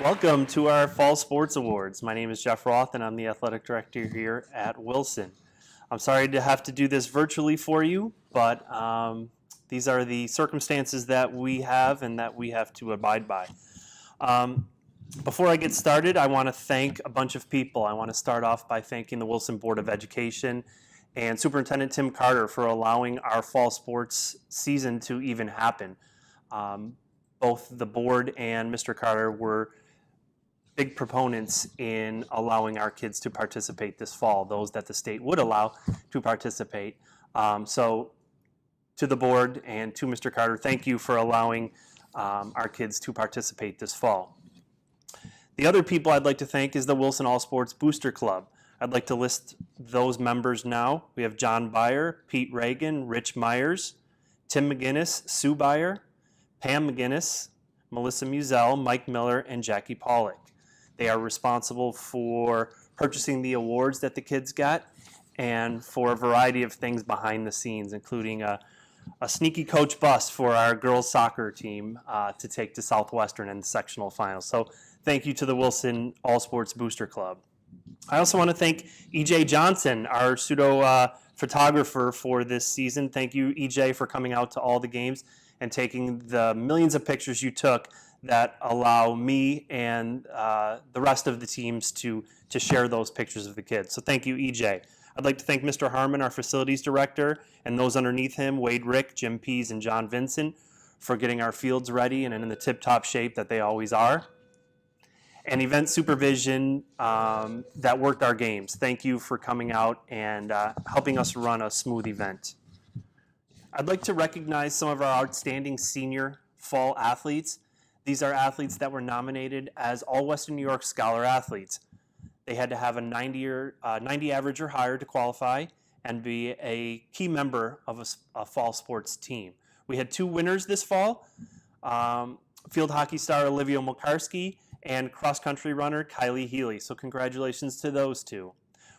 Welcome to our Fall Sports Awards. My name is Jeff Roth, and I'm the athletic director here at Wilson. I'm sorry to have to do this virtually for you, but these are the circumstances that we have and that we have to abide by. Before I get started, I want to thank a bunch of people. I want to start off by thanking the Wilson Board of Education and Superintendent Tim Carter for allowing our fall sports season to even happen. Both the board and Mr. Carter were big proponents in allowing our kids to participate this fall, those that the state would allow to participate. So to the board and to Mr. Carter, thank you for allowing our kids to participate this fall. The other people I'd like to thank is the Wilson All Sports Booster Club. I'd like to list those members now. We have John Byer, Pete Reagan, Rich Myers, Tim McGinnis, Sue Byer, Pam McGinnis, Melissa Musell, Mike Miller, and Jackie Pollock. They are responsible for purchasing the awards that the kids got and for a variety of things behind the scenes, including a sneaky coach bus for our girls soccer team to take to Southwestern in the sectional finals. So thank you to the Wilson All Sports Booster Club. I also want to thank EJ Johnson, our pseudo photographer for this season. Thank you, EJ, for coming out to all the games and taking the millions of pictures you took that allow me and the rest of the teams to share those pictures of the kids. So thank you, EJ. I'd like to thank Mr. Harmon, our facilities director, and those underneath him, Wade Rick, Jim Pease, and John Vincent, for getting our fields ready and in the tip-top shape that they always are. And event supervision that worked our games. Thank you for coming out and helping us run a smooth event. I'd like to recognize some of our outstanding senior fall athletes. These are athletes that were nominated as All Western New York Scholar Athletes. They had to have a 90 average or higher to qualify and be a key member of a fall sports team. We had two winners this fall, field hockey star Olivia Mulkarski and cross-country runner Kylie Healy. So congratulations to those two.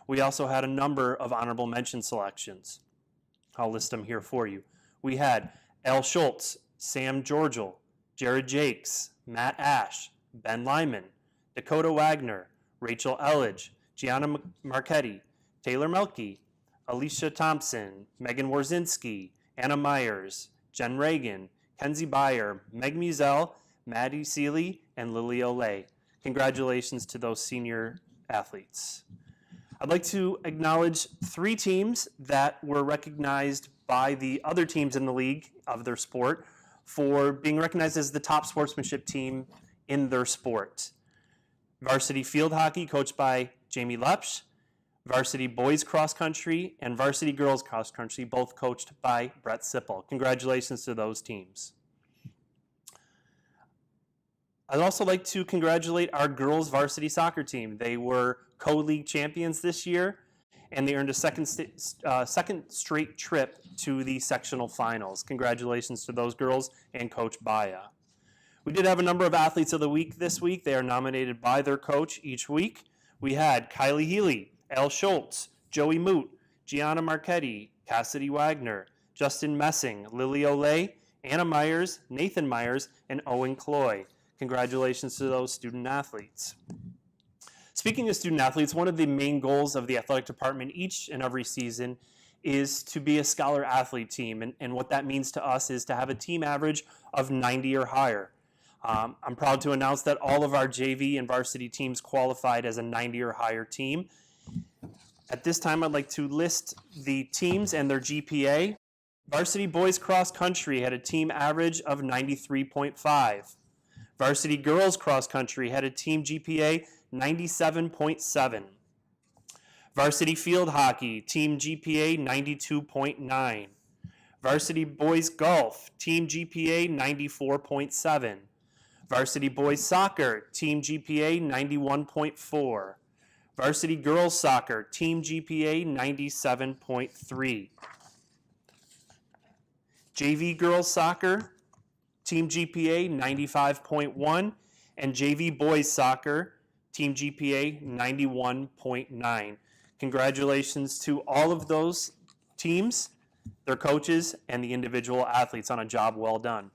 We also had a number of honorable mention selections. I'll list them here for you. We had Al Schultz, Sam Georgel, Jared Jakes, Matt Ash, Ben Lyman, Dakota Wagner, Rachel Elledge, Gianna Marchetti, Taylor Melke, Alicia Thompson, Megan Warzinski, Anna Myers, Jen Reagan, Kenzie Byer, Meg Musell, Maddie Seeley, and Lily Olay. Congratulations to those senior athletes. I'd like to acknowledge three teams that were recognized by the other teams in the league of their sport for being recognized as the top sportsmanship team in their sport. Varsity field hockey, coached by Jamie Lepsch, varsity boys cross country, and varsity girls cross country, both coached by Brett Sipple. Congratulations to those teams. I'd also like to congratulate our girls varsity soccer team. They were co-league champions this year, and they earned a second straight trip to the sectional finals. Congratulations to those girls and Coach Baya. We did have a number of athletes of the week this week. They are nominated by their coach each week. We had Kylie Healy, Al Schultz, Joey Moot, Gianna Marchetti, Cassidy Wagner, Justin Messing, Lily Olay, Anna Myers, Nathan Myers, and Owen Cloy. Congratulations to those student athletes. Speaking of student athletes, one of the main goals of the athletic department each and every season is to be a scholar athlete team. And what that means to us is to have a team average of 90 or higher. I'm proud to announce that all of our JV and varsity teams qualified as a 90 or higher team. At this time, I'd like to list the teams and their GPA. Varsity boys cross country had a team average of 93.5. Varsity girls cross country had a team GPA 97.7. Varsity field hockey, team GPA 92.9. Varsity boys golf, team GPA 94.7. Varsity boys soccer, team GPA 91.4. Varsity girls soccer, team GPA 97.3. JV girls soccer, team GPA 95.1, and JV boys soccer, team GPA 91.9. Congratulations to all of those teams, their coaches, and the individual athletes on a job well done.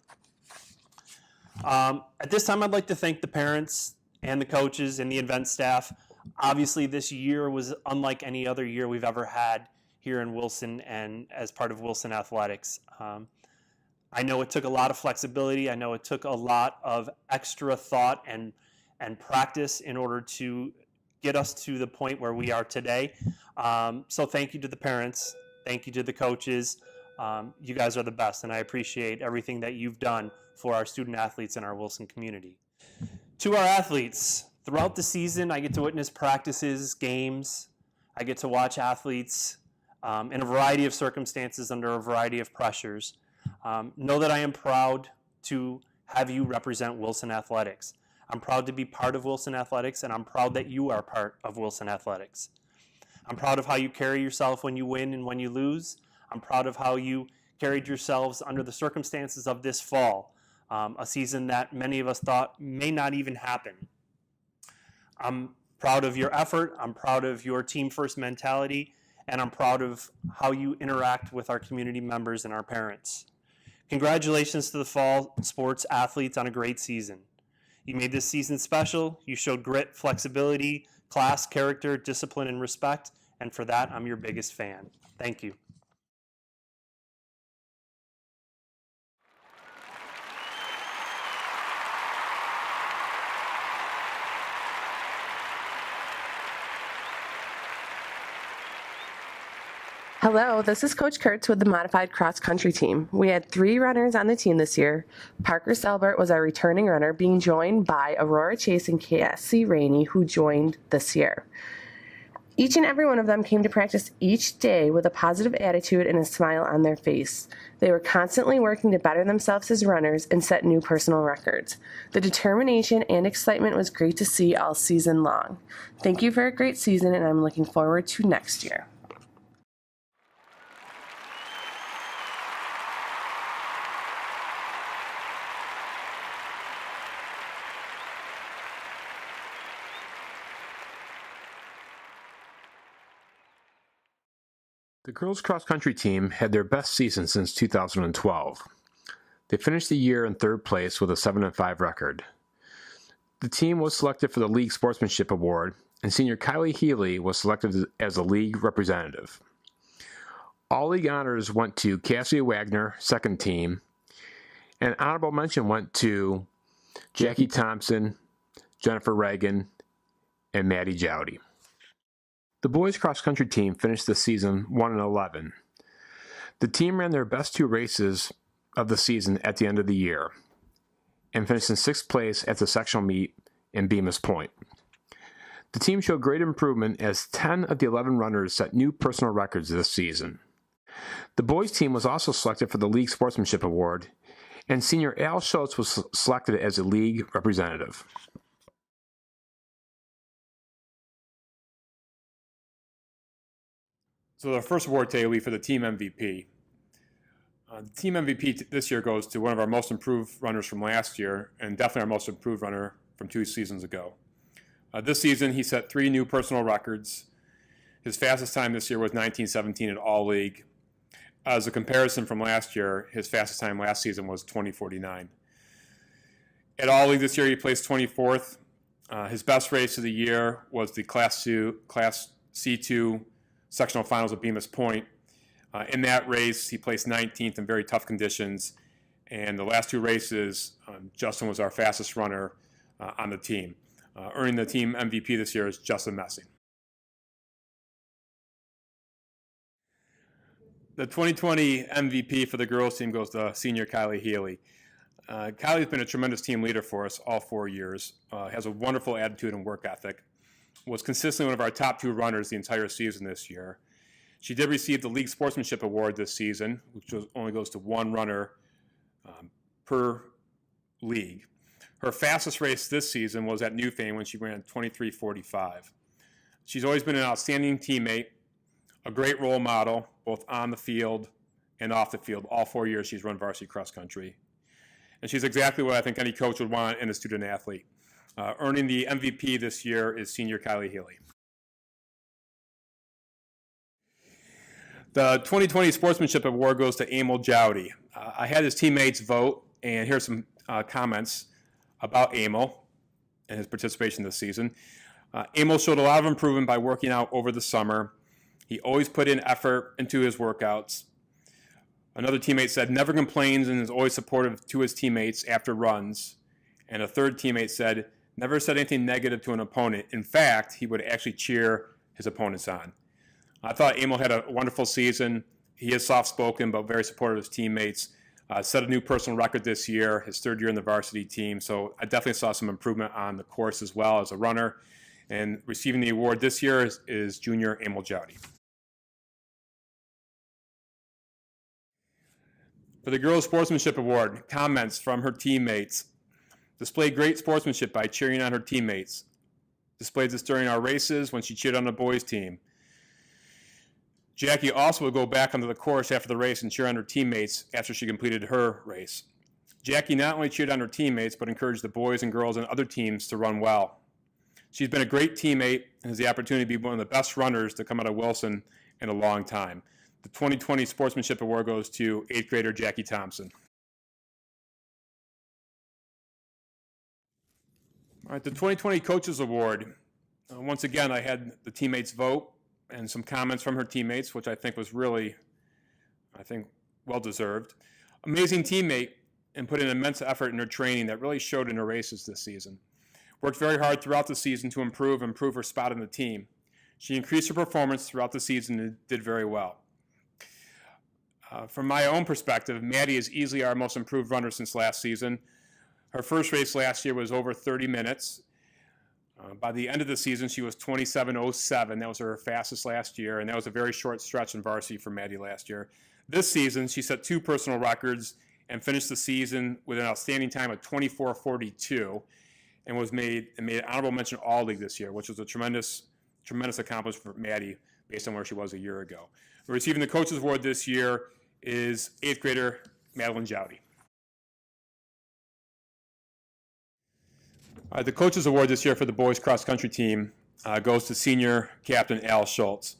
At this time, I'd like to thank the parents and the coaches and the event staff. Obviously, this year was unlike any other year we've ever had here in Wilson and as part of Wilson Athletics. I know it took a lot of flexibility. I know it took a lot of extra thought and practice in order to get us to the point where we are today. So thank you to the parents. Thank you to the coaches. You guys are the best, and I appreciate everything that you've done for our student athletes in our Wilson community. To our athletes, throughout the season, I get to witness practices, games. I get to watch athletes in a variety of circumstances under a variety of pressures. Know that I am proud to have you represent Wilson Athletics. I'm proud to be part of Wilson Athletics, and I'm proud that you are part of Wilson Athletics. I'm proud of how you carry yourself when you win and when you lose. I'm proud of how you carried yourselves under the circumstances of this fall, a season that many of us thought may not even happen. I'm proud of your effort. I'm proud of your team-first mentality, and I'm proud of how you interact with our community members and our parents. Congratulations to the fall sports athletes on a great season. You made this season special. You showed grit, flexibility, class, character, discipline, and respect, and for that, I'm your biggest fan. Thank you. Hello, this is Coach Kurtz with the Modified Cross Country Team. We had 3 runners on the team this year. Parker Selbert was our returning runner, being joined by Aurora Chase and Cassie Rainey, who joined this year. Each and every one of them came to practice each day with a positive attitude and a smile on their face. They were constantly working to better themselves as runners and set new personal records. The determination and excitement was great to see all season long. Thank you for a great season, and I'm looking forward to next year. The girls' cross-country team had their best season since 2012. They finished the year in 3rd place with a 7-5 record. The team was selected for the League Sportsmanship Award, and senior Kylie Healy was selected as a league representative. All league honors went to Cassie Wagner, 2nd team, and honorable mention went to Jackie Thompson, Jennifer Reagan, and Maddie Jowdy. The boys' cross-country team finished the season 1-11. The team ran their best 2 races of the season at the end of the year and finished in 6th place at the sectional meet in Bemis Point. The team showed great improvement as 10 of the 11 runners set new personal records this season. The boys' team was also selected for the League Sportsmanship Award, and senior Al Schultz was selected as a league representative. So the first award today will be for the team MVP. The team MVP this year goes to one of our most improved runners from last year, and definitely our most improved runner from 2 seasons ago. This season, he set 3 new personal records. His fastest time this year was 19:17 at All League. As a comparison from last year, his fastest time last season was 20:49. At All League this year, he placed 24th. His best race of the year was the Class C2 sectional finals at Bemis Point. In that race, he placed 19th in very tough conditions. And the last 2 races, Justin was our fastest runner on the team. Earning the team MVP this year is Justin Messing. The 2020 MVP for the girls team goes to senior Kylie Healy. Kylie's been a tremendous team leader for us all 4 years, has a wonderful attitude and work ethic, was consistently one of our top 2 runners the entire season this year. She did receive the League Sportsmanship Award this season, which only goes to 1 runner per league. Her fastest race this season was at Newfane when she ran 23:45. She's always been an outstanding teammate, a great role model, both on the field and off the field. All 4 years she's run varsity cross country. And she's exactly what I think any coach would want in a student athlete. Earning the MVP this year is senior Kylie Healy. The 2020 Sportsmanship Award goes to Emil Jowdy. I had his teammates vote, and here's some comments about Emil. in his participation this season. Emil showed a lot of improvement by working out over the summer. He always put in effort into his workouts. Another teammate said never complains and is always supportive to his teammates after runs. And a third teammate said never said anything negative to an opponent. In fact, he would actually cheer his opponents on. I thought Emil had a wonderful season. He is soft-spoken but very supportive of his teammates. Set a new personal record this year, his third year in the varsity team. So I definitely saw some improvement on the course as well as a runner. And receiving the award this year is junior Emil Jowdy. For the Girls Sportsmanship Award, comments from her teammates. Displayed great sportsmanship by cheering on her teammates. Displayed this during our races when she cheered on the boys' team. Jackie also would go back onto the course after the race and cheer on her teammates after she completed her race. Jackie not only cheered on her teammates, but encouraged the boys and girls and other teams to run well. She's been a great teammate and has the opportunity to be one of the best runners to come out of Wilson in a long time. The 2020 Sportsmanship Award goes to 8th grader Jackie Thompson. All right, the 2020 Coaches Award. Once again, I had the teammates vote and some comments from her teammates, which I think was really, well-deserved. Amazing teammate and put in immense effort in her training that really showed in her races this season. Worked very hard throughout the season to improve her spot in the team. She increased her performance throughout the season and did very well. From my own perspective, Maddie is easily our most improved runner since last season. Her first race last year was over 30 minutes. By the end of the season, she was 27:07. That was her fastest last year, and that was a very short stretch in varsity for Maddie last year. This season, she set 2 personal records and finished the season with an outstanding time of 24:42, and made an honorable mention All-League this year, which was a tremendous accomplishment for Maddie based on where she was a year ago. Receiving the Coaches Award this year is 8th grader Madeline Jowdy. The Coaches Award this year for the boys cross-country team goes to senior captain Al Schultz.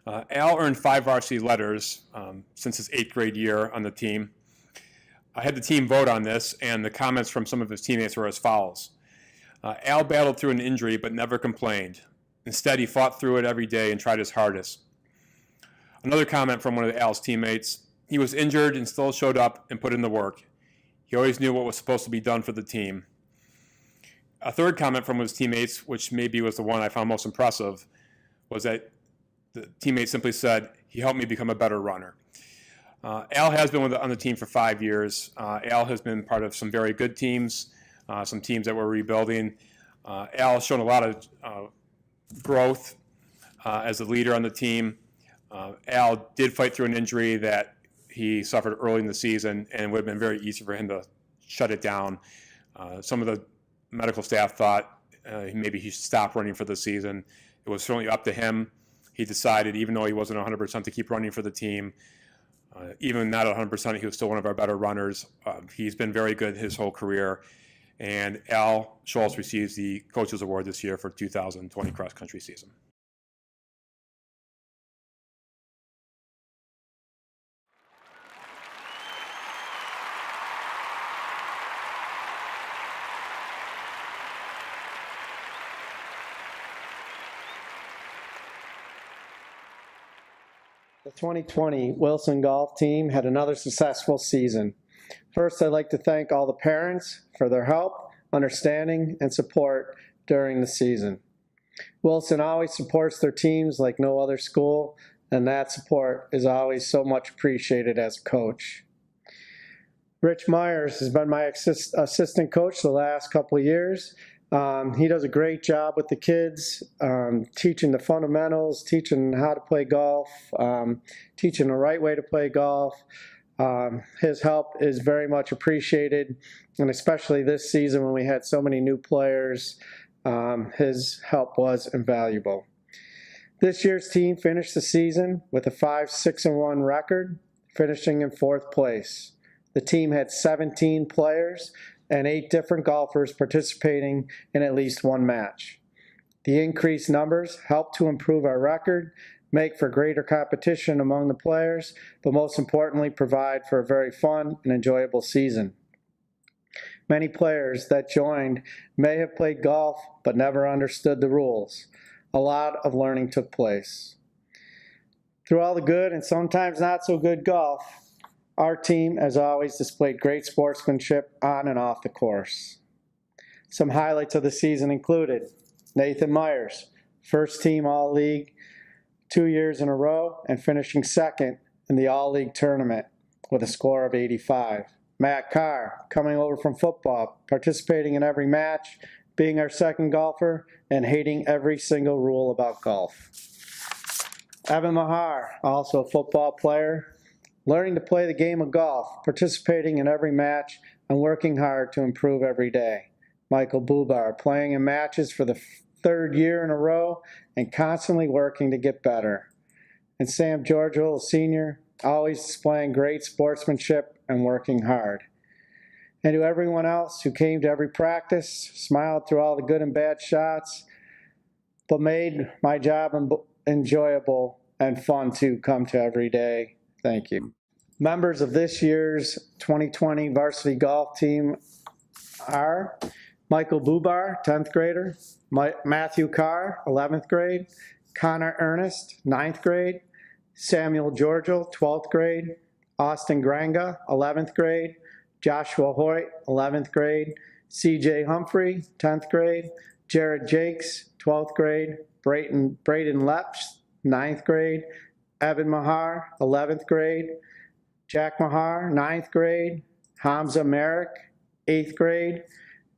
Al earned 5 varsity letters since his 8th grade year on the team. I had the team vote on this, and the comments from some of his teammates were as follows. Al battled through an injury but never complained. Instead, he fought through it every day and tried his hardest. Another comment from one of Al's teammates, he was injured and still showed up and put in the work. He always knew what was supposed to be done for the team. A third comment from his teammates, which maybe was the one I found most impressive, was that the teammate simply said, he helped me become a better runner. Al has been on the team for 5 years. Al has been part of some very good teams, some teams that were rebuilding. Al has shown a lot of growth as a leader on the team. Al did fight through an injury that he suffered early in the season, and it would have been very easy for him to shut it down. Some of the medical staff thought maybe he should stop running for the season. It was certainly up to him. He decided, even though he wasn't 100%, to keep running for the team. Even not 100%, he was still one of our better runners. He's been very good his whole career. And Al Schultz receives the Coaches Award this year for 2020 cross-country season. The 2020 Wilson Golf team had another successful season. First, I'd like to thank all the parents for their help, understanding, and support during the season. Wilson always supports their teams like no other school, and that support is always so much appreciated as a coach. Rich Myers has been my assistant coach the last couple of years. He does a great job with the kids, teaching the fundamentals, teaching how to play golf, teaching the right way to play golf. His help is very much appreciated, and especially this season when we had so many new players, his help was invaluable. This year's team finished the season with a 5-6-1 record, finishing in 4th place. The team had 17 players and 8 different golfers participating in at least one match. The increased numbers helped to improve our record, make for greater competition among the players, but most importantly, provide for a very fun and enjoyable season. Many players that joined may have played golf but never understood the rules. A lot of learning took place. Through all the good and sometimes not so good golf, our team, as always, displayed great sportsmanship on and off the course. Some highlights of the season included Nathan Myers, first team All-League 2 years in a row and finishing second in the All-League tournament with a score of 85. Matt Carr, coming over from football, participating in every match, being our second golfer, and hating every single rule about golf. Evan Mahar, also a football player, learning to play the game of golf, participating in every match, and working hard to improve every day. Michael Bubar, playing in matches for the third year in a row and constantly working to get better. And Sam Georgiou, a senior, always displaying great sportsmanship and working hard. And to everyone else who came to every practice, smiled through all the good and bad shots, but made my job enjoyable and fun to come to every day. Thank you. Members of this year's 2020 varsity golf team are Michael Bubar, 10th grader, Matthew Carr, 11th grade, Connor Ernest, 9th grade, Samuel Georgiou, 12th grade, Austin Granga, 11th grade, Joshua Hoyt, 11th grade, CJ Humphrey, 10th grade, Jared Jakes, 12th grade, Braden Lepsch, 9th grade, Evan Mahar, 11th grade, Jack Mahar, 9th grade, Hamza Merrick, 8th grade,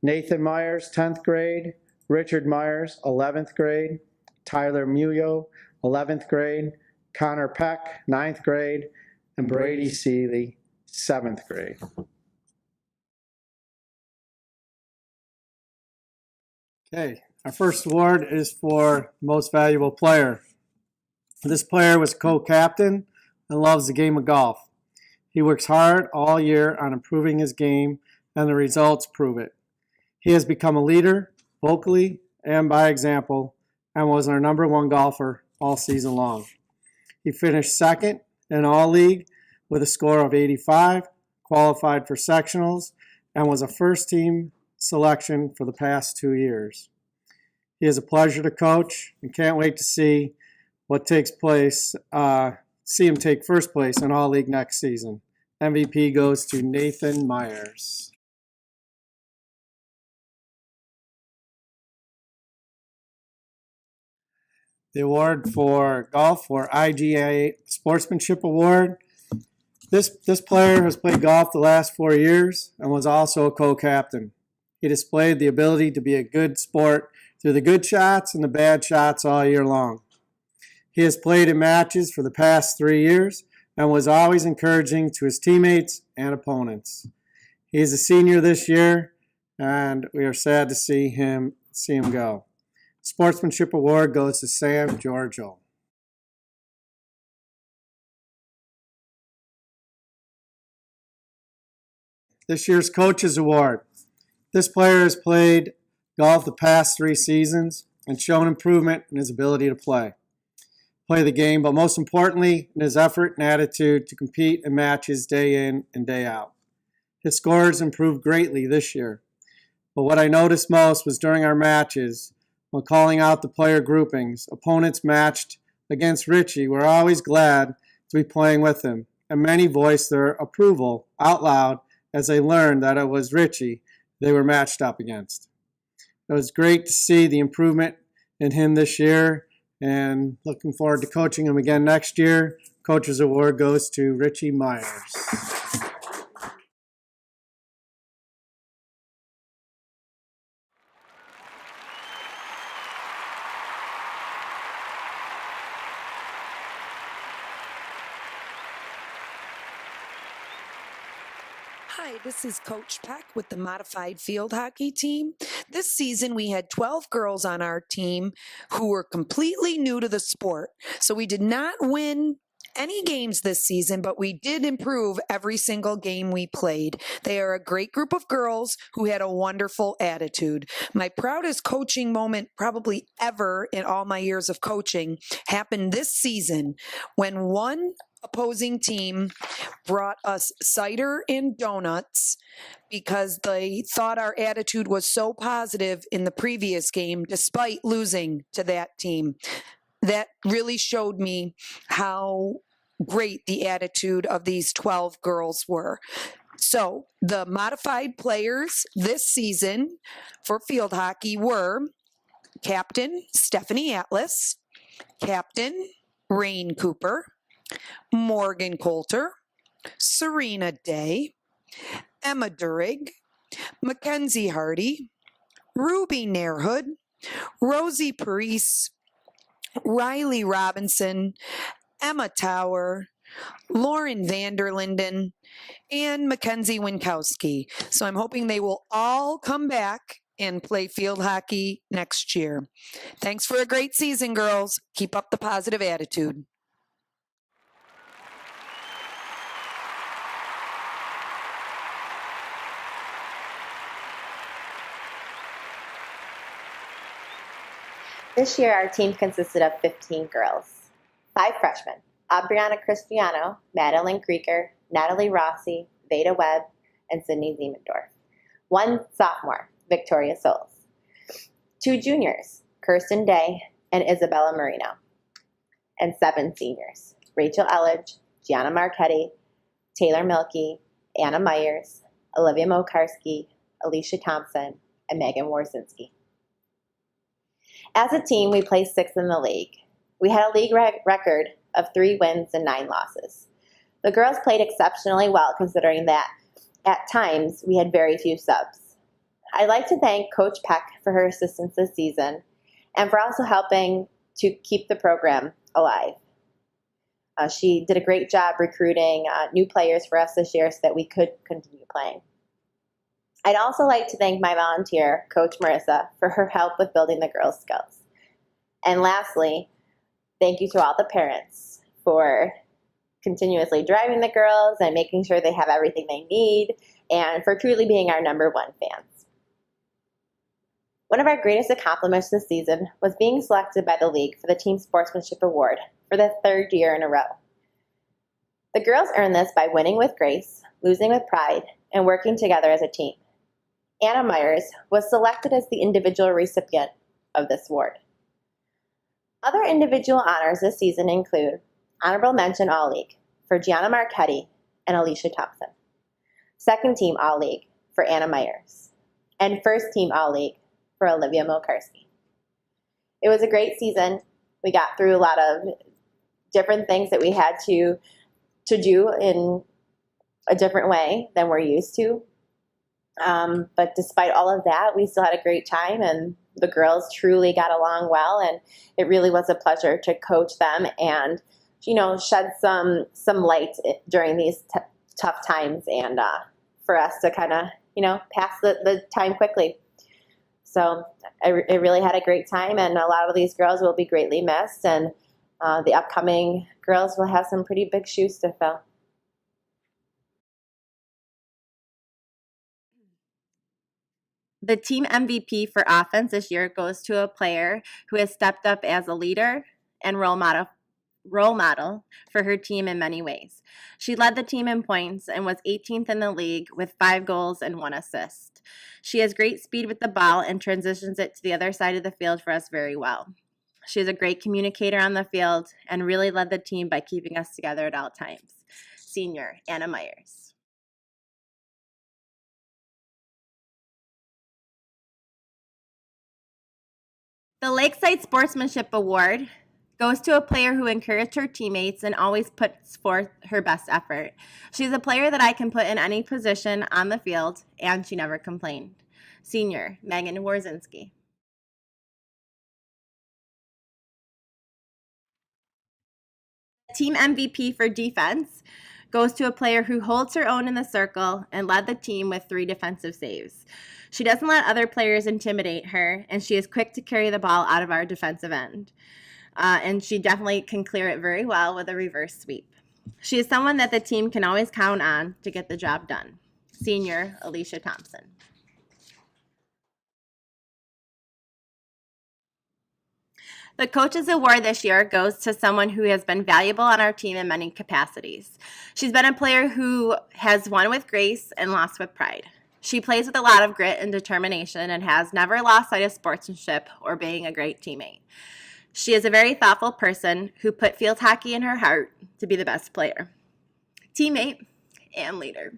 Nathan Myers, 10th grade, Richard Myers, 11th grade, Tyler Muyo, 11th grade, Connor Peck, 9th grade, and Brady Seeley, 7th grade. Okay, our first award is for Most Valuable Player. This player was co-captain and loves the game of golf. He works hard all year on improving his game, and the results prove it. He has become a leader, vocally and by example, and was our #1 golfer all season long. He finished second in All-League with a score of 85, qualified for sectionals, and was a first-team selection for the past 2 years. He is a pleasure to coach and can't wait to see what takes place, see him take first place in All-League next season. MVP goes to Nathan Myers. The award for golf for IGA Sportsmanship Award. This player has played golf the last 4 years and was also a co-captain. He displayed the ability to be a good sport through the good shots and the bad shots all year long. He has played in matches for the past 3 years and was always encouraging to his teammates and opponents. He is a senior this year, and we are sad to see him go. Sportsmanship Award goes to Sam Georgiou. This year's Coaches Award. This player has played golf the past 3 seasons and shown improvement in his ability to play the game, but most importantly, in his effort and attitude to compete in matches day in and day out. His scores improved greatly this year, but what I noticed most was during our matches, when calling out the player groupings, opponents matched against Richie were always glad to be playing with him, and many voiced their approval out loud as they learned that it was Richie they were matched up against. It was great to see the improvement in him this year, and looking forward to coaching him again next year. Coach's Award goes to Richie Myers. Hi, this is Coach Peck with the Modified Field Hockey team. This season we had 12 girls on our team who were completely new to the sport. So we did not win any games this season, but we did improve every single game we played. They are a great group of girls who had a wonderful attitude. My proudest coaching moment probably ever in all my years of coaching happened this season when one opposing team brought us cider and donuts because they thought our attitude was so positive in the previous game, despite losing to that team. That really showed me how great the attitude of these 12 girls were. So the modified players this season for field hockey were Captain Stephanie Atlas, Captain Rain Cooper, Morgan Coulter, Serena Day, Emma Durig, Mackenzie Hardy, Ruby Nairhood, Rosie Parise, Riley Robinson, Emma Tower, Lauren Vanderlinden, and Mackenzie Winkowski. So I'm hoping they will all come back and play field hockey next year. Thanks for a great season, girls. Keep up the positive attitude. This year, our team consisted of 15 girls, 5 freshmen, Aubriana Cristiano, Madeline Krieger, Natalie Rossi, Veda Webb, and Sydney Ziemendorf, 1 sophomore, Victoria Souls, 2 juniors, Kirsten Day and Isabella Marino, and 7 seniors, Rachel Elledge, Gianna Marchetti, Taylor Milkey, Anna Myers, Olivia Mokarski, Alicia Thompson, and Megan Warsinski. As a team, we placed 6th in the league. We had a league record of 3 wins and 9 losses. The girls played exceptionally well considering that at times we had very few subs. I'd like to thank Coach Peck for her assistance this season and for also helping to keep the program alive. She did a great job recruiting new players for us this year so that we could continue playing. I'd also like to thank my volunteer, Coach Marissa, for her help with building the girls' skills. And lastly, thank you to all the parents for continuously driving the girls and making sure they have everything they need, and for truly being our #1 fans. One of our greatest accomplishments this season was being selected by the league for the Team Sportsmanship Award for the 3rd year in a row. The girls earned this by winning with grace, losing with pride, and working together as a team. Anna Myers was selected as the individual recipient of this award. Other individual honors this season include Honorable Mention All-League for Gianna Marchetti and Alicia Thompson, 2nd Team All-League for Anna Myers, and 1st Team All-League for Olivia Mokarski. It was a great season. We got through a lot of different things that we had to do in a different way than we're used to. But despite all of that, we still had a great time, and the girls truly got along well, and it really was a pleasure to coach them and, shed some light during these tough times, and for us to kind of, pass the time quickly. So I really had a great time, and a lot of these girls will be greatly missed, and the upcoming girls will have some pretty big shoes to fill. The team MVP for offense this year goes to a player who has stepped up as a leader and role model for her team in many ways. She led the team in points and was 18th in the league with 5 goals and 1 assist. She has great speed with the ball and transitions it to the other side of the field for us very well. She is a great communicator on the field and really led the team by keeping us together at all times. Senior, Anna Myers. The Lakeside Sportsmanship Award goes to a player who encouraged her teammates and always puts forth her best effort. She's a player that I can put in any position on the field, and she never complained. Senior, Megan Warsinski. Team MVP for defense goes to a player who holds her own in the circle and led the team with 3 defensive saves. She doesn't let other players intimidate her, and she is quick to carry the ball out of our defensive end. And she definitely can clear it very well with a reverse sweep. She is someone that the team can always count on to get the job done. Senior, Alicia Thompson. The Coaches Award this year goes to someone who has been valuable on our team in many capacities. She's been a player who has won with grace and lost with pride. She plays with a lot of grit and determination and has never lost sight of sportsmanship or being a great teammate. She is a very thoughtful person who put field hockey in her heart to be the best player, teammate, and leader.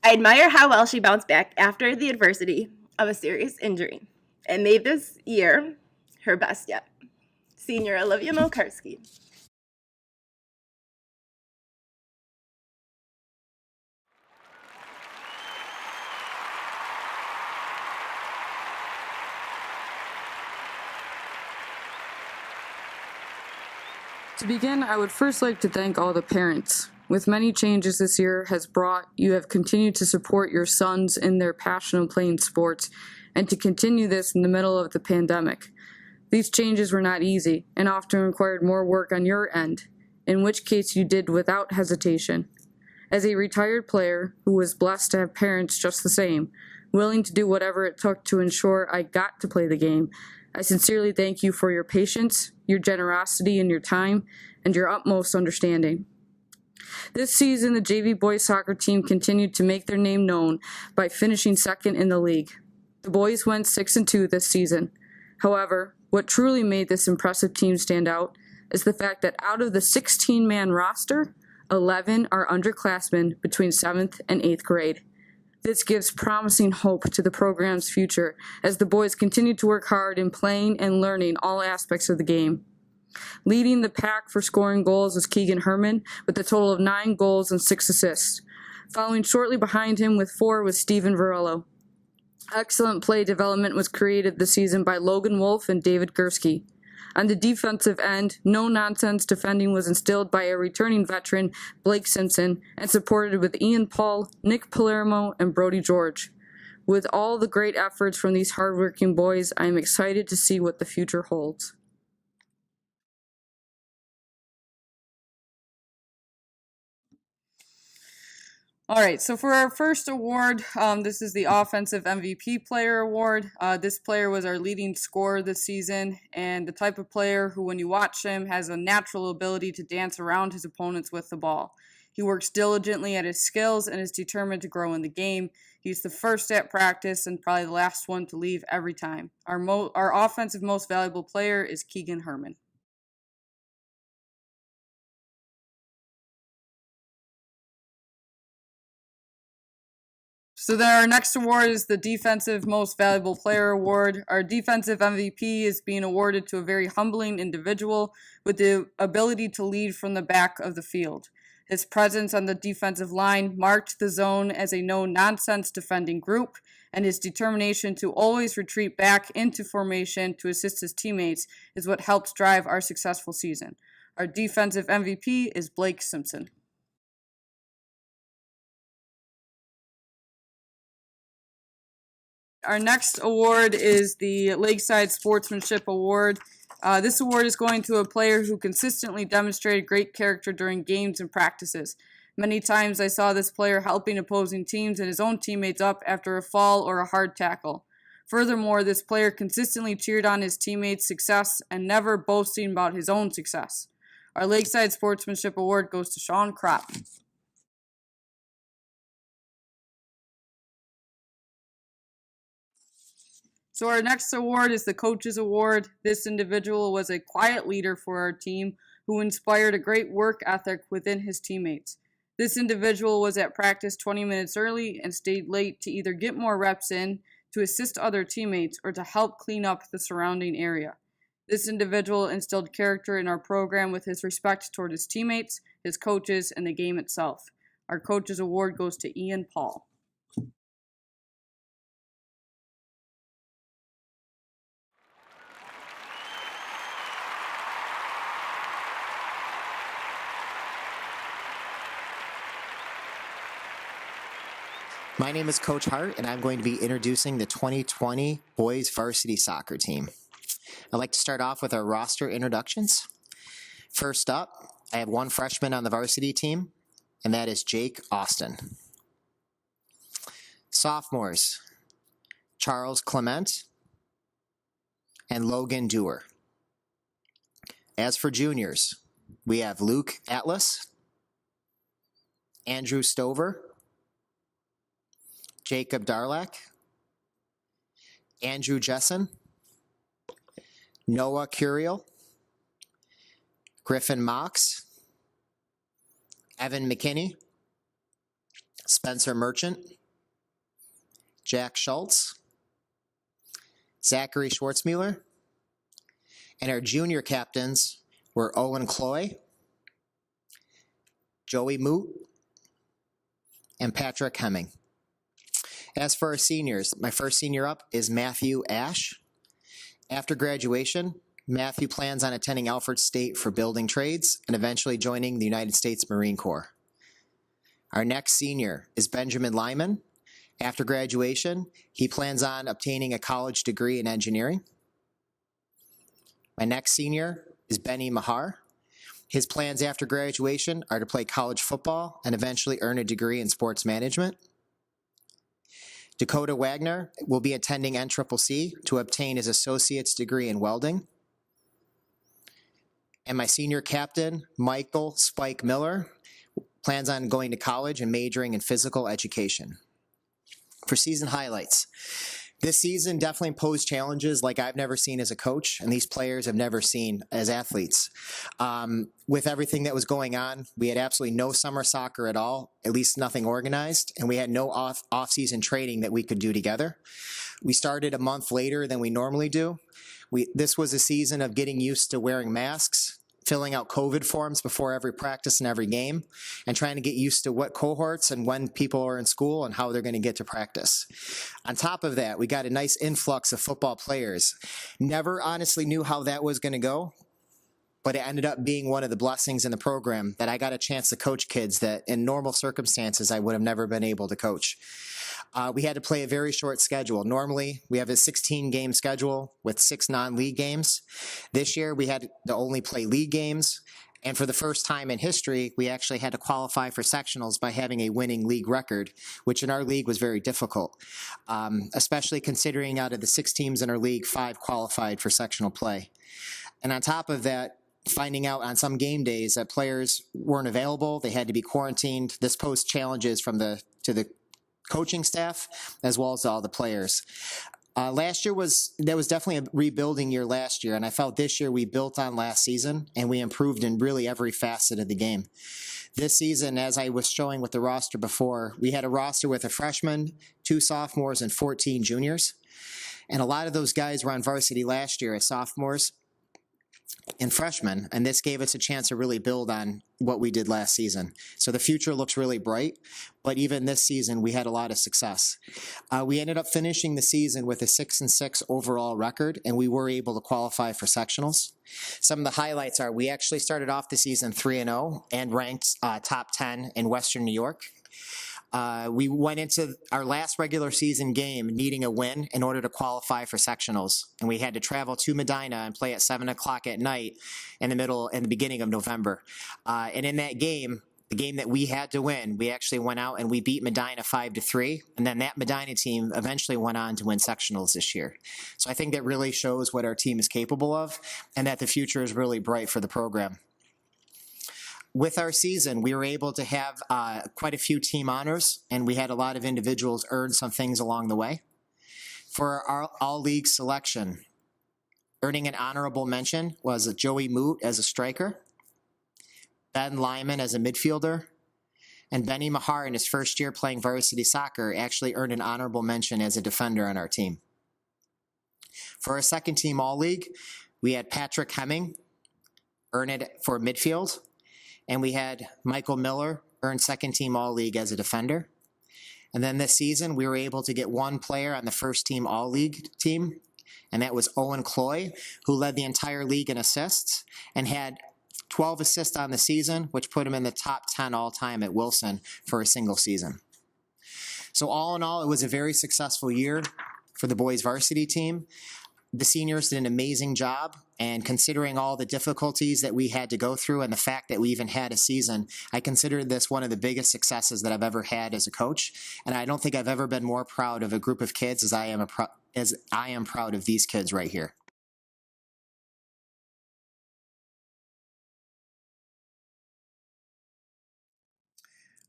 I admire how well she bounced back after the adversity of a serious injury and made this year her best yet. Senior Olivia Milkarski. To begin, I would first like to thank all the parents. With many changes this year has brought, you have continued to support your sons in their passion of playing sports, and to continue this in the middle of the pandemic. These changes were not easy, and often required more work on your end, in which case you did without hesitation. As a retired player who was blessed to have parents just the same, willing to do whatever it took to ensure I got to play the game, I sincerely thank you for your patience, your generosity and your time, and your utmost understanding. This season, the JV boys soccer team continued to make their name known by finishing second in the league. The boys went 6-2 this season. However, what truly made this impressive team stand out is the fact that out of the 16-man roster, 11 are underclassmen between 7th and 8th grade. This gives promising hope to the program's future as the boys continue to work hard in playing and learning all aspects of the game. Leading the pack for scoring goals was Keegan Herman with a total of 9 goals and 6 assists. Following shortly behind him with 4 was Steven Varello. Excellent play development was created this season by Logan Wolf and David Gursky. On the defensive end, no-nonsense defending was instilled by a returning veteran, Blake Simpson, and supported with Ian Paul, Nick Palermo, and Brody George. With all the great efforts from these hardworking boys, I am excited to see what the future holds. All right, so for our first award, this is the Offensive MVP Player Award. This player was our leading scorer this season, and the type of player who, when you watch him, has a natural ability to dance around his opponents with the ball. He works diligently at his skills and is determined to grow in the game. He's the first at practice and probably the last one to leave every time. Our offensive most valuable player is Keegan Herman. So then our next award is the Defensive Most Valuable Player Award. Our defensive MVP is being awarded to a very humbling individual with the ability to lead from the back of the field. His presence on the defensive line marked the zone as a no-nonsense defending group, and his determination to always retreat back into formation to assist his teammates is what helps drive our successful season. Our defensive MVP is Blake Simpson. Our next award is the Lakeside Sportsmanship Award. This award is going to a player who consistently demonstrated great character during games and practices. Many times I saw this player helping opposing teams and his own teammates up after a fall or a hard tackle. Furthermore, this player consistently cheered on his teammates' success and never boasting about his own success. Our Lakeside Sportsmanship Award goes to Sean Kropp. So our next award is the Coaches Award. This individual was a quiet leader for our team who inspired a great work ethic within his teammates. This individual was at practice 20 minutes early and stayed late to either get more reps in, to assist other teammates, or to help clean up the surrounding area. This individual instilled character in our program with his respect toward his teammates, his coaches, and the game itself. Our Coaches Award goes to Ian Paul. My name is Coach Hart, and I'm going to be introducing the 2020 Boys Varsity Soccer Team. I'd like to start off with our roster introductions. First up, I have one freshman on the varsity team, and that is Jake Austin. Sophomores, Charles Clement, and Logan Dewar. As for juniors, we have Luke Atlas, Andrew Stover, Jacob Darlak, Andrew Jessen, Noah Curiel, Griffin Mox, Evan McKinney, Spencer Merchant, Jack Schultz, Zachary Schwartzmuller, and our junior captains were Owen Cloy, Joey Moot, and Patrick Hemming. As for our seniors, my first senior up is Matthew Ash. After graduation, Matthew plans on attending Alfred State for building trades and eventually joining the United States Marine Corps. Our next senior is Benjamin Lyman. After graduation, he plans on obtaining a college degree in engineering. My next senior is Benny Mahar. His plans after graduation are to play college football and eventually earn a degree in sports management. Dakota Wagner will be attending NCCC to obtain his associate's degree in welding. And my senior captain, Michael Spike Miller, plans on going to college and majoring in physical education. For season highlights, this season definitely posed challenges like I've never seen as a coach, and these players have never seen as athletes. With everything that was going on, we had absolutely no summer soccer at all, at least nothing organized, and we had no off-season training that we could do together. We started a month later than we normally do. This was a season of getting used to wearing masks, filling out COVID forms before every practice and every game, and trying to get used to what cohorts and when people are in school and how they're going to get to practice. On top of that, we got a nice influx of football players. Never honestly knew how that was going to go, but it ended up being one of the blessings in the program that I got a chance to coach kids that in normal circumstances I would have never been able to coach. We had to play a very short schedule. Normally, we have a 16-game schedule with 6 non-league games. This year, we had to only play league games. And for the first time in history, we actually had to qualify for sectionals by having a winning league record, which in our league was very difficult, especially considering out of the 6 teams in our league, 5 qualified for sectional play. And on top of that, finding out on some game days that players weren't available, they had to be quarantined. This posed challenges to the coaching staff as well as all the players. Last year was definitely a rebuilding year last year, and I felt this year we built on last season and we improved in really every facet of the game. This season, as I was showing with the roster before, we had a roster with a freshman, 2 sophomores, and 14 juniors. And a lot of those guys were on varsity last year as sophomores and freshmen, and this gave us a chance to really build on what we did last season. So the future looks really bright, but even this season we had a lot of success. We ended up finishing the season with a 6-6 overall record, and we were able to qualify for sectionals. Some of the highlights are we actually started off the season 3-0 and ranked top 10 in Western New York. We went into our last regular season game needing a win in order to qualify for sectionals. And we had to travel to Medina and play at 7 o'clock at night in the beginning of November. And in that game, the game that we had to win, we actually went out and we beat Medina 5-3. And then that Medina team eventually went on to win sectionals this year. So I think that really shows what our team is capable of and that the future is really bright for the program. With our season, we were able to have quite a few team honors, and we had a lot of individuals earn some things along the way. For our all-league selection, earning an honorable mention was Joey Moot as a striker, Ben Lyman as a midfielder, and Benny Mahar in his first year playing varsity soccer actually earned an honorable mention as a defender on our team. For our second team all-league, we had Patrick Hemming earn it for midfield, and we had Michael Miller earn second team all-league as a defender. And then this season, we were able to get 1 player on the first team all-league team, and that was Owen Cloy, who led the entire league in assists and had 12 assists on the season, which put him in the top 10 all-time at Wilson for a single season. So all in all, it was a very successful year for the boys varsity team. The seniors did an amazing job, and considering all the difficulties that we had to go through and the fact that we even had a season, I consider this one of the biggest successes that I've ever had as a coach, and I don't think I've ever been more proud of a group of kids as I am proud of these kids right here.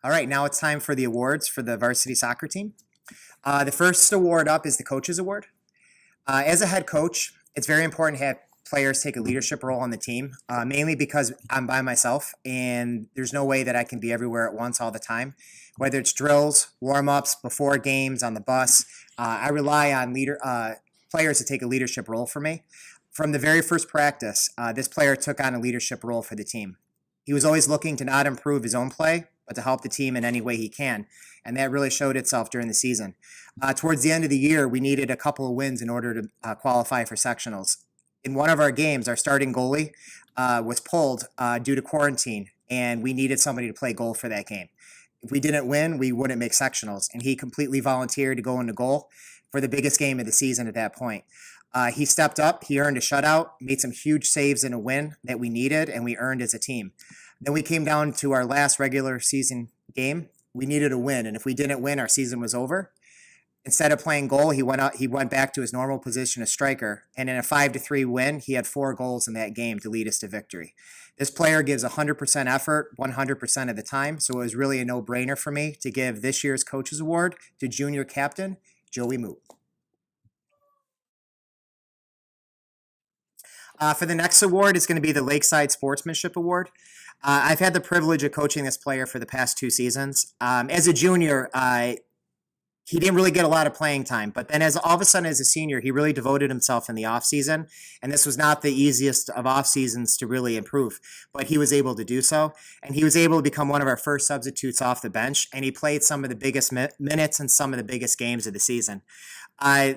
All right, now it's time for the awards for the varsity soccer team. The first award up is the Coaches Award. As a head coach, it's very important to have players take a leadership role on the team, mainly because I'm by myself and there's no way that I can be everywhere at once all the time. Whether it's drills, warm-ups, before games, on the bus, I rely on players to take a leadership role for me. From the very first practice, this player took on a leadership role for the team. He was always looking to not improve his own play, but to help the team in any way he can, and that really showed itself during the season. Towards the end of the year, we needed a couple of wins in order to qualify for sectionals. In one of our games, our starting goalie was pulled due to quarantine, and we needed somebody to play goal for that game. If we didn't win, we wouldn't make sectionals, and he completely volunteered to go into goal for the biggest game of the season at that point. He stepped up, he earned a shutout, made some huge saves in a win that we needed, and we earned as a team. Then we came down to our last regular season game. We needed a win, and if we didn't win, our season was over. Instead of playing goal, he went back to his normal position as striker, and in a 5-3 win, he had 4 goals in that game to lead us to victory. This player gives 100% effort 100% of the time, so it was really a no-brainer for me to give this year's Coaches Award to junior captain Joey Moot. For the next award is going to be the Lakeside Sportsmanship Award. I've had the privilege of coaching this player for the past 2 seasons. As a junior, he didn't really get a lot of playing time, but then all of a sudden as a senior, he really devoted himself in the off season, and this was not the easiest of off seasons to really improve, but he was able to do so, and he was able to become one of our first substitutes off the bench, and he played some of the biggest minutes and some of the biggest games of the season.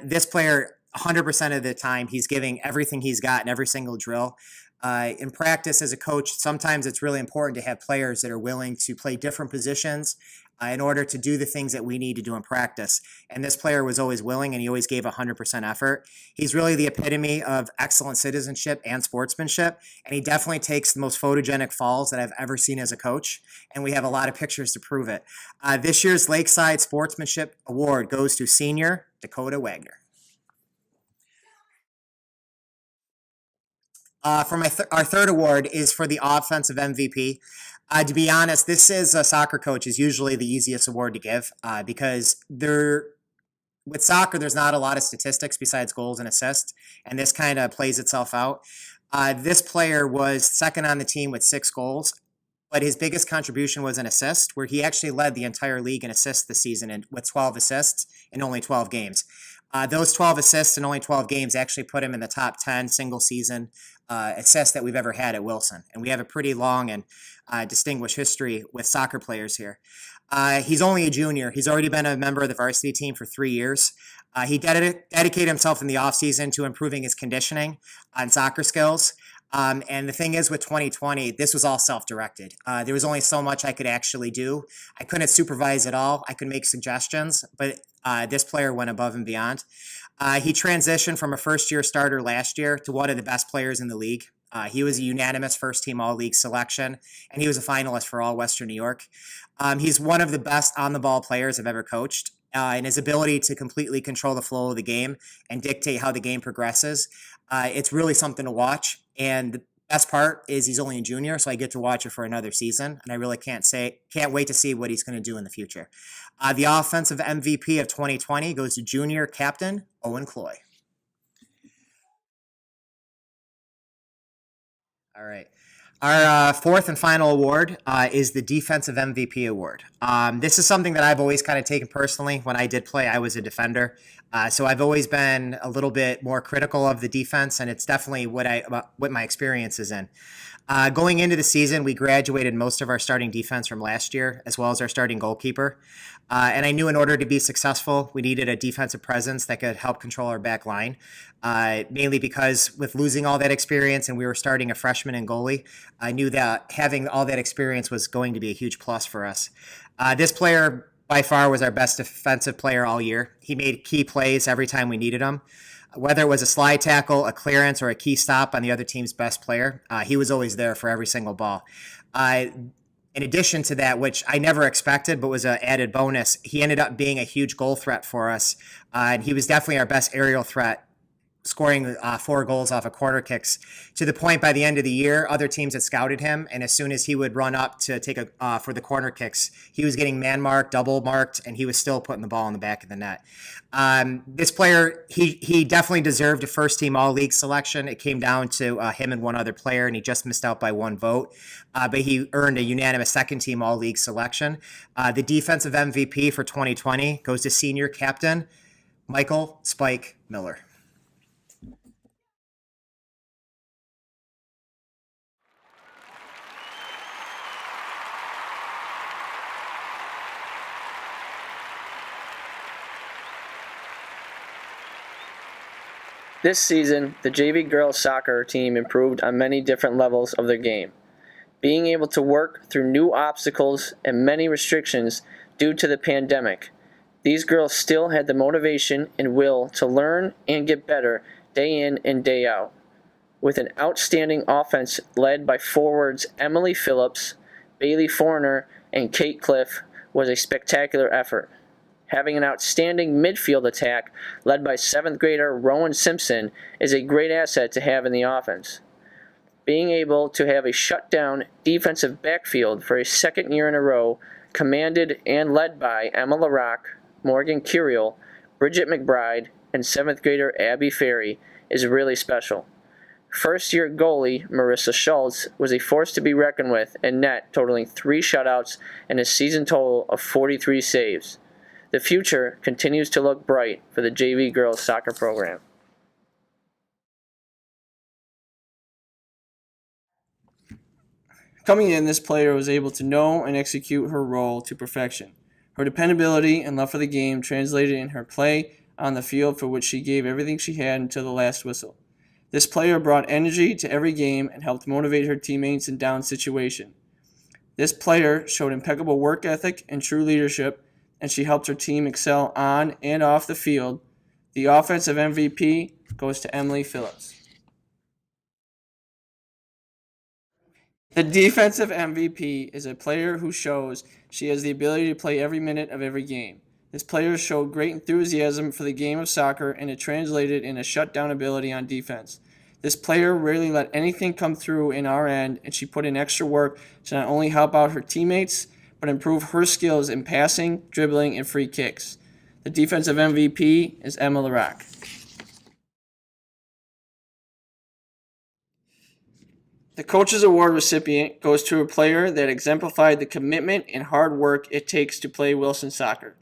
This player, 100% of the time, he's giving everything he's got in every single drill. In practice as a coach, sometimes it's really important to have players that are willing to play different positions in order to do the things that we need to do in practice. And this player was always willing, and he always gave 100% effort. He's really the epitome of excellent citizenship and sportsmanship, and he definitely takes the most photogenic falls that I've ever seen as a coach, and we have a lot of pictures to prove it. This year's Lakeside Sportsmanship Award goes to senior Dakota Wagner. For our third award is for the offensive MVP. To be honest, this is a soccer coach is usually the easiest award to give because with soccer, there's not a lot of statistics besides goals and assists, and this kind of plays itself out. This player was second on the team with 6 goals, but his biggest contribution was an assist, where he actually led the entire league in assists this season with 12 assists in only 12 games. Those 12 assists in only 12 games actually put him in the top 10 single-season assists that we've ever had at Wilson. And we have a pretty long and distinguished history with soccer players here. He's only a junior. He's already been a member of the varsity team for 3 years. He dedicated himself in the offseason to improving his conditioning and soccer skills. And the thing is with 2020, this was all self-directed. There was only so much I could actually do. I couldn't supervise at all. I could make suggestions, but this player went above and beyond. He transitioned from a first-year starter last year to one of the best players in the league. He was a unanimous first-team All-League selection, and he was a finalist for All-Western New York. He's one of the best on-the-ball players I've ever coached, and his ability to completely control the flow of the game and dictate how the game progresses, it's really something to watch. And the best part is he's only a junior, so I get to watch it for another season, and I really can't wait to see what he's going to do in the future. The offensive MVP of 2020 goes to junior captain Owen Cloy. All right. Our fourth and final award is the Defensive MVP Award. This is something that I've always kind of taken personally. When I did play, I was a defender. So I've always been a little bit more critical of the defense, and it's definitely what my experience is in. Going into the season, we graduated most of our starting defense from last year, as well as our starting goalkeeper. And I knew in order to be successful, we needed a defensive presence that could help control our back line, mainly because with losing all that experience and we were starting a freshman and goalie, I knew that having all that experience was going to be a huge plus for us. This player, by far, was our best defensive player all year. He made key plays every time we needed him. Whether it was a slide tackle, a clearance, or a key stop on the other team's best player, he was always there for every single ball. In addition to that, which I never expected but was an added bonus, he ended up being a huge goal threat for us, and he was definitely our best aerial threat scoring 4 goals off of corner kicks, to the point by the end of the year, other teams had scouted him, and as soon as he would run up to take for the corner kicks, he was getting man marked, double marked, and he was still putting the ball in the back of the net. This player, he definitely deserved a first team all-league selection. It came down to him and one other player, and he just missed out by 1 vote, but he earned a unanimous second team all-league selection. The defensive MVP for 2020 goes to senior captain Michael Spike Miller. This season, the JV girls soccer team improved on many different levels of their game. Being able to work through new obstacles and many restrictions due to the pandemic, these girls still had the motivation and will to learn and get better day in and day out. With an outstanding offense led by forwards Emily Phillips, Bailey Forner, and Kate Cliff was a spectacular effort. Having an outstanding midfield attack led by 7th grader Rowan Simpson is a great asset to have in the offense. Being able to have a shutdown defensive backfield for a second year in a row, commanded and led by Emma LaRock, Morgan Curiel, Bridget McBride, and 7th grader Abby Ferry, is really special. First-year goalie Marissa Schultz was a force to be reckoned with in net, totaling 3 shutouts and a season total of 43 saves. The future continues to look bright for the JV girls soccer program. Coming in, this player was able to know and execute her role to perfection. Her dependability and love for the game translated in her play on the field, for which she gave everything she had until the last whistle. This player brought energy to every game and helped motivate her teammates in down situation. This player showed impeccable work ethic and true leadership, and she helped her team excel on and off the field. The offensive MVP goes to Emily Phillips. The defensive MVP is a player who shows she has the ability to play every minute of every game. This player showed great enthusiasm for the game of soccer, and it translated in a shutdown ability on defense. This player rarely let anything come through in our end, and she put in extra work to not only help out her teammates, but improve her skills in passing, dribbling, and free kicks. The defensive MVP is Emma LaRock. The Coach's Award recipient goes to a player that exemplified the commitment and hard work it takes to play Wilson soccer.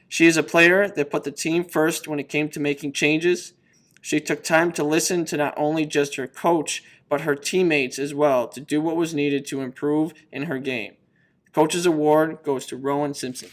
She is a player that put the team first when it came to making changes. She took time to listen to not only just her coach, but her teammates as well, to do what was needed to improve in her game. The Coach's Award goes to Rowan Simpson.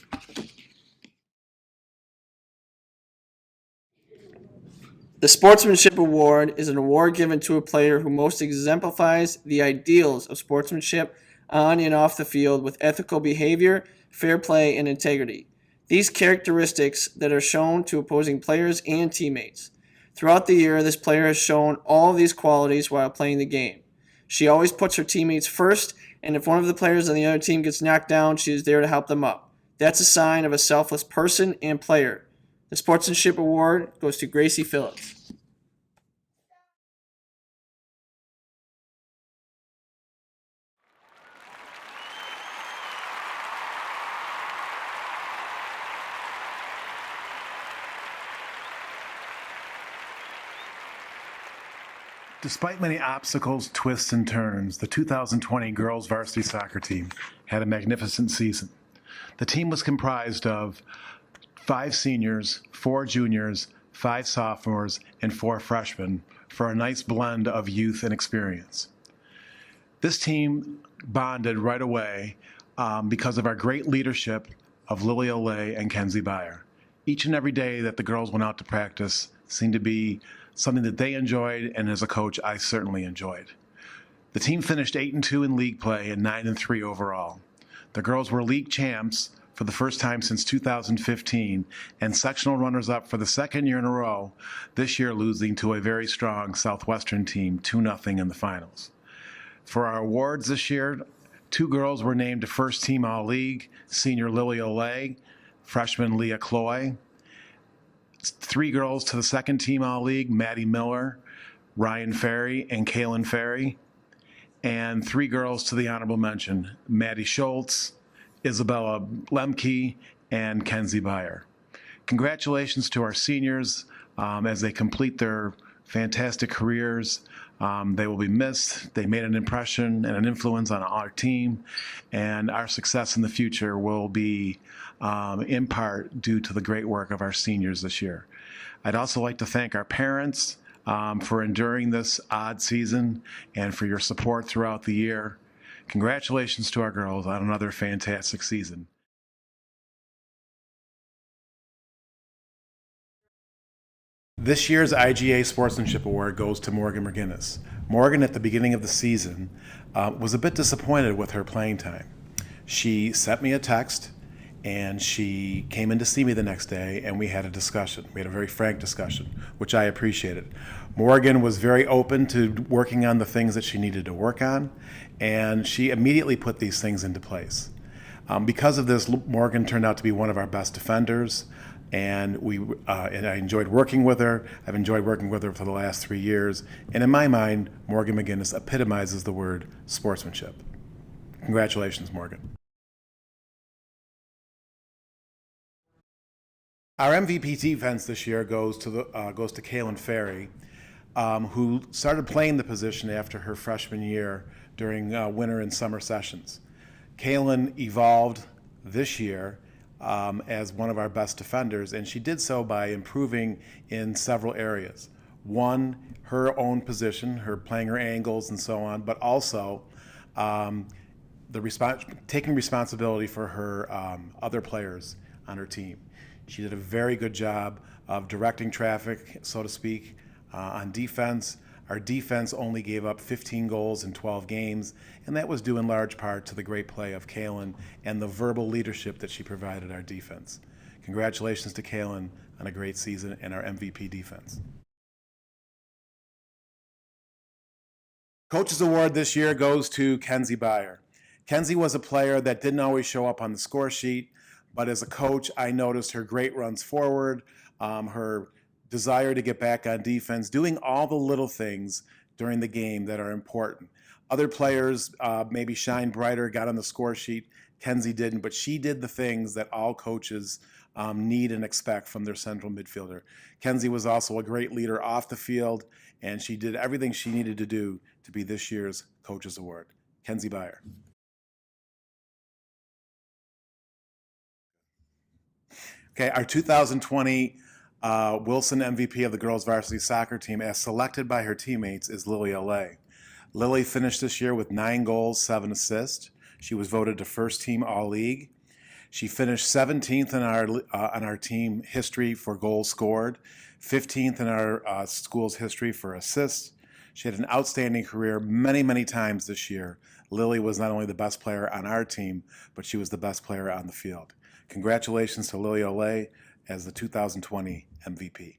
The Sportsmanship Award is an award given to a player who most exemplifies the ideals of sportsmanship on and off the field with ethical behavior, fair play, and integrity. These characteristics that are shown to opposing players and teammates. Throughout the year, this player has shown all of these qualities while playing the game. She always puts her teammates first, and if one of the players on the other team gets knocked down, she is there to help them up. That's a sign of a selfless person and player. The Sportsmanship Award goes to Gracie Phillips. Despite many obstacles, twists, and turns, the 2020 girls varsity soccer team had a magnificent season. The team was comprised of 5 seniors, 4 juniors, 5 sophomores, and 4 freshmen for a nice blend of youth and experience. This team bonded right away because of our great leadership of Lily Olay and Kenzie Byer. Each and every day that the girls went out to practice seemed to be something that they enjoyed, and as a coach, I certainly enjoyed. The team finished 8-2 in league play and 9-3 overall. The girls were league champs for the first time since 2015 and sectional runners-up for the second year in a row, this year losing to a very strong Southwestern team 2-0 in the finals. For our awards this year, 2 girls were named to first team All-League, senior Lily Olay, freshman Leah Cloy. 3 girls to the second team All-League, Maddie Miller, Ryan Ferry, and Kaylin Ferry. And 3 girls to the honorable mention, Maddie Schultz, Isabella Lemke, and Kenzie Beyer. Congratulations to our seniors as they complete their fantastic careers. They will be missed. They made an impression and an influence on our team, and our success in the future will be in part due to the great work of our seniors this year. I'd also like to thank our parents for enduring this odd season and for your support throughout the year. Congratulations to our girls on another fantastic season. This year's IGA Sportsmanship Award goes to Morgan McGinnis. Morgan, at the beginning of the season, was a bit disappointed with her playing time. She sent me a text, and she came in to see me the next day, and we had a discussion. We had a very frank discussion, which I appreciated. Morgan was very open to working on the things that she needed to work on, and she immediately put these things into place. Because of this, Morgan turned out to be one of our best defenders, and I enjoyed working with her. I've enjoyed working with her for the last 3 years, and in my mind, Morgan McGinnis epitomizes the word sportsmanship. Congratulations, Morgan. Our MVP defense this year goes to Kaylin Ferry, who started playing the position after her freshman year during winter and summer sessions. Kaylin evolved this year as one of our best defenders, and she did so by improving in several areas. One, her own position, her playing her angles and so on, but also taking responsibility for her other players on her team. She did a very good job of directing traffic, so to speak, on defense. Our defense only gave up 15 goals in 12 games, and that was due in large part to the great play of Kaylin and the verbal leadership that she provided our defense. Congratulations to Kaylin on a great season and our MVP defense. Coach's Award this year goes to Kenzie Beyer. Kenzie was a player that didn't always show up on the score sheet, but as a coach, I noticed her great runs forward, her desire to get back on defense, doing all the little things during the game that are important. Other players maybe shine brighter, got on the score sheet. Kenzie didn't, but she did the things that all coaches need and expect from their central midfielder. Kenzie was also a great leader off the field, and she did everything she needed to do to be this year's Coach's Award. Kenzie Beyer. Okay, our 2020 Wilson MVP of the girls varsity soccer team, as selected by her teammates, is Lily Olay. Lily finished this year with 9 goals, 7 assists. She was voted to first team All-League. She finished 17th in our team history for goals scored, 15th in our school's history for assists. She had an outstanding career many, many times this year. Lily was not only the best player on our team, but she was the best player on the field. Congratulations to Lily Olay as the 2020 MVP.